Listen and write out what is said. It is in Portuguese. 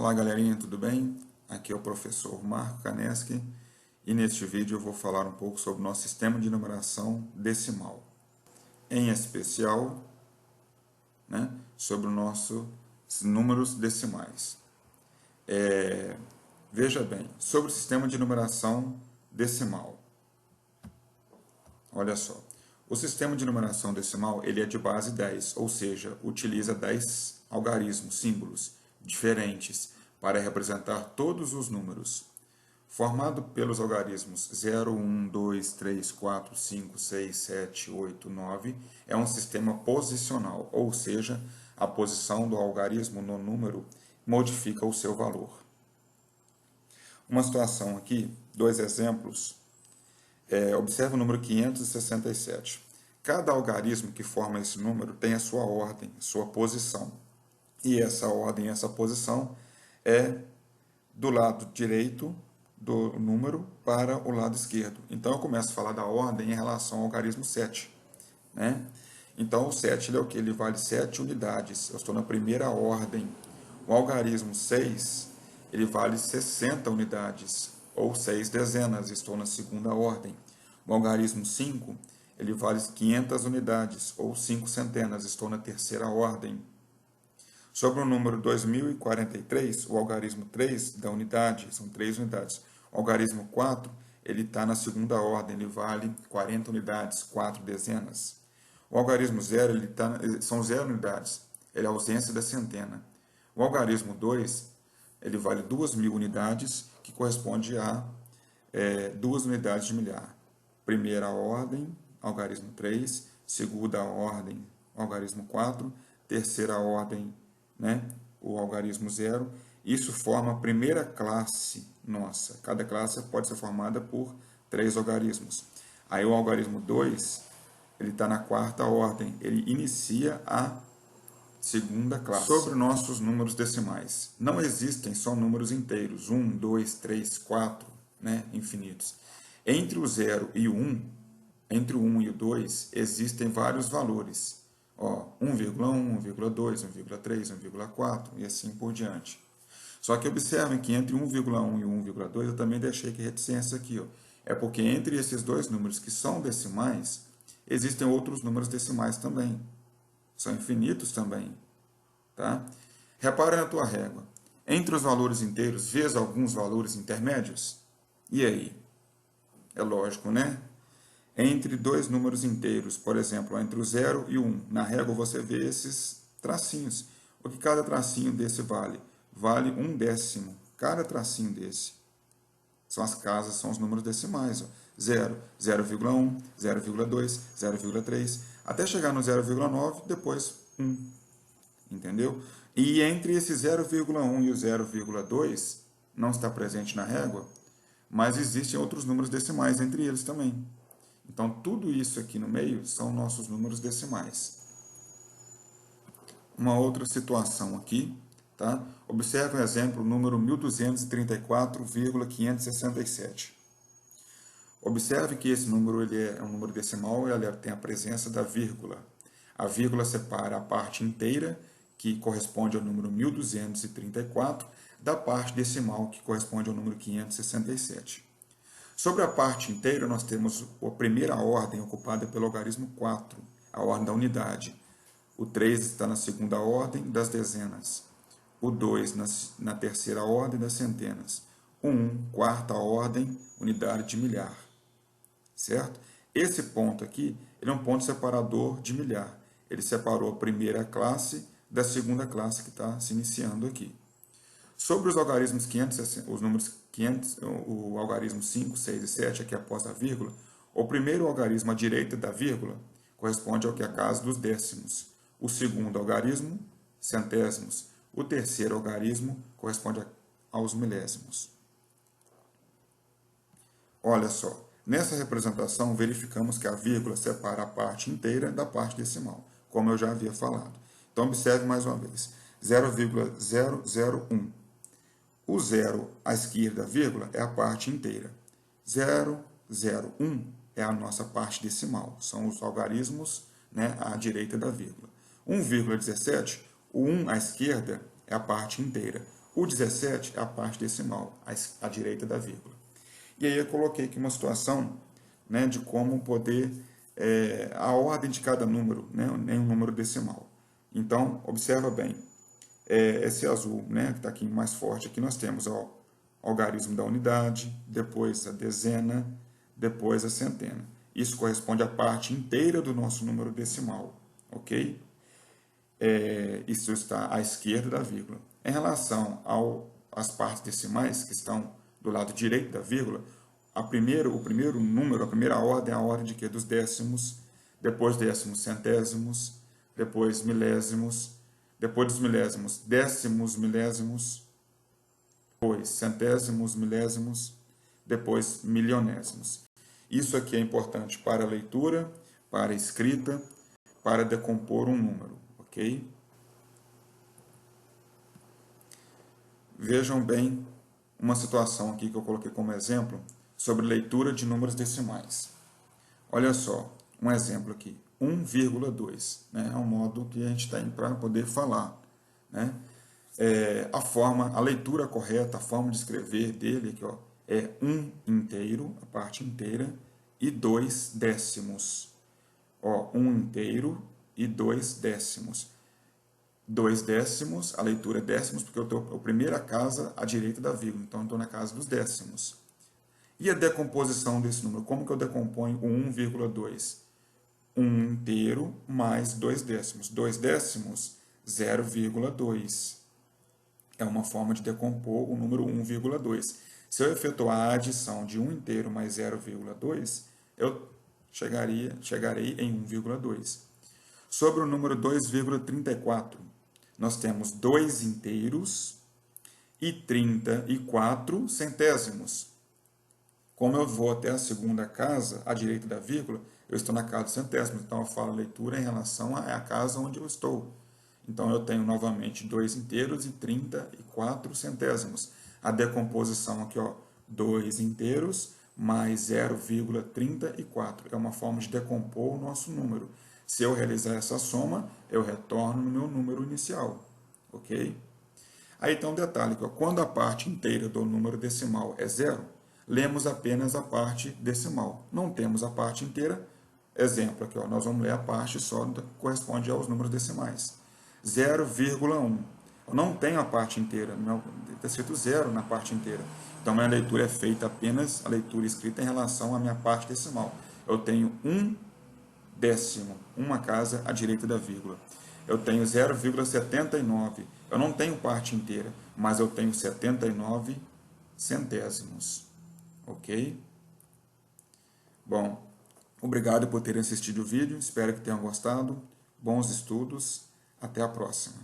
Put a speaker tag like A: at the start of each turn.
A: Olá galerinha, tudo bem? Aqui é o professor Marco Kaneski e neste vídeo eu vou falar um pouco sobre o nosso sistema de numeração decimal. Em especial, sobre os nossos números decimais. Veja bem, sobre o sistema de numeração decimal. Olha só, o sistema de numeração decimal ele é de base 10, ou seja, utiliza 10 algarismos, símbolos diferentes para representar todos os números. Formado pelos algarismos 0, 1, 2, 3, 4, 5, 6, 7, 8, 9, é um sistema posicional, ou seja, a posição do algarismo no número modifica o seu valor. Uma situação aqui, dois exemplos. Observe o número 567. Cada algarismo que forma esse número tem a sua ordem, a sua posição. E essa ordem, essa posição é do lado direito do número para o lado esquerdo. Então eu começo a falar da ordem em relação ao algarismo 7. Então o 7 ele é o que? Ele vale 7 unidades. Eu estou na primeira ordem. O algarismo 6 ele vale 60 unidades, ou 6 dezenas. Estou na segunda ordem. O algarismo 5 ele vale 500 unidades, ou 5 centenas. Estou na terceira ordem. Sobre o número 2043, o algarismo 3 da unidade, são 3 unidades. O algarismo 4, ele está na segunda ordem, ele vale 40 unidades, 4 dezenas. O algarismo 0, são 0 unidades, ele é a ausência da centena. O algarismo 2, ele vale 2.000 unidades, que corresponde a 2 unidades de milhar. Primeira ordem, algarismo 3, segunda ordem, algarismo 4, terceira ordem, o algarismo 0. Isso forma a primeira classe nossa. Cada classe pode ser formada por 3 algarismos. Aí o algarismo 2, ele está na quarta ordem. Ele inicia a segunda classe. Sobre nossos números decimais. Não existem só números inteiros. 1, 2, 3, 4, infinitos. Entre o 0 e o 1, entre o 1 e o 2, existem vários valores. 1,1, 1,2, 1,3, 1,4 e assim por diante. Só que observem que entre 1,1 e 1,2 eu também deixei aqui reticência aqui. É porque entre esses dois números que são decimais, existem outros números decimais também. São infinitos também. Tá? Repara na tua régua. Entre os valores inteiros, vês alguns valores intermédios? E aí? É lógico, né? Entre dois números inteiros, por exemplo, entre o 0 e o 1, na régua você vê esses tracinhos. O que cada tracinho desse vale? Vale 1/10. Cada tracinho desse. São as casas, são os números decimais. 0, 0,1, 0,2, 0,3, até chegar no 0,9, depois 1. Entendeu? E entre esse 0,1 e o 0,2, não está presente na régua, mas existem outros números decimais entre eles também. Então, tudo isso aqui no meio são nossos números decimais. Uma outra situação aqui, tá? Observe o exemplo, número 1234,567. Observe que esse número ele é um número decimal e ele tem a presença da vírgula. A vírgula separa a parte inteira, que corresponde ao número 1234, da parte decimal, que corresponde ao número 567. Sobre a parte inteira, nós temos a primeira ordem ocupada pelo algarismo 4, a ordem da unidade. O 3 está na segunda ordem das dezenas. O 2 na terceira ordem das centenas. O 1, quarta ordem, unidade de milhar. Certo? Esse ponto aqui ele é um ponto separador de milhar. Ele separou a primeira classe da segunda classe que está se iniciando aqui. Sobre os algarismos 500, os números 500, o algarismo 5, 6 e 7, aqui após a vírgula, o primeiro algarismo à direita da vírgula corresponde ao que é a casa dos décimos. O segundo algarismo, centésimos. O terceiro algarismo corresponde aos milésimos. Olha só, nessa representação verificamos que a vírgula separa a parte inteira da parte decimal, como eu já havia falado. Então observe mais uma vez, 0,001. O 0 à esquerda da vírgula é a parte inteira. 0,01 é a nossa parte decimal. São os algarismos à direita da vírgula. 1,17, o 1 à esquerda é a parte inteira. O 17 é a parte decimal, à direita da vírgula. E aí eu coloquei aqui uma situação, né, de como poder, a ordem de cada número, né, em um número decimal. Então, observa bem, esse azul, né, que está aqui mais forte, aqui nós temos o algarismo da unidade, depois a dezena, depois a centena. Isso corresponde à parte inteira do nosso número decimal, ok? Isso está à esquerda da vírgula. Em relação às partes decimais, que estão do lado direito da vírgula, o primeiro número, a primeira ordem é a ordem de quê? Dos décimos, depois décimos centésimos, depois milésimos, depois dos milésimos, décimos milésimos, depois centésimos milésimos, depois milionésimos. Isso aqui é importante para a leitura, para a escrita, para decompor um número, ok? Vejam bem uma situação aqui que eu coloquei como exemplo sobre leitura de números decimais. Olha só, um exemplo aqui, 1,2, né? É um modo que a gente tem para poder falar, né? A leitura correta, a forma de escrever dele aqui, ó, é 1 inteiro, a parte inteira, e 2 décimos. Ó, 1 inteiro e 2 décimos. 2 décimos, a leitura é décimos, porque eu estou a primeira casa à direita da vírgula, então eu estou na casa dos décimos. E a decomposição desse número? Como que eu decomponho o 1,2? 1 inteiro mais 2 décimos. 2 décimos, 0,2. É uma forma de decompor o número 1,2. Se eu efetuar a adição de 1 inteiro mais 0,2, eu chegarei em 1,2. Sobre o número 2,34, nós temos 2 inteiros e 34 centésimos. Como eu vou até a segunda casa, à direita da vírgula, eu estou na casa dos centésimos. Então, eu falo leitura em relação à casa onde eu estou. Então, eu tenho novamente 2 inteiros e 34 centésimos. A decomposição aqui, ó, 2 inteiros mais 0,34. É uma forma de decompor o nosso número. Se eu realizar essa soma, eu retorno no meu número inicial. Ok? Aí tem um detalhe, que, ó, quando a parte inteira do número decimal é zero, lemos apenas a parte decimal. Não temos a parte inteira. Exemplo aqui, ó, nós vamos ler a parte só que corresponde aos números decimais. 0,1. Eu não tenho a parte inteira, está escrito zero na parte inteira. Então, minha leitura é feita apenas, a leitura escrita em relação à minha parte decimal. Eu tenho 1 décimo, uma casa à direita da vírgula. Eu tenho 0,79. Eu não tenho parte inteira, mas eu tenho 79 centésimos. Ok? Bom, obrigado por terem assistido o vídeo. Espero que tenham gostado. Bons estudos. Até a próxima.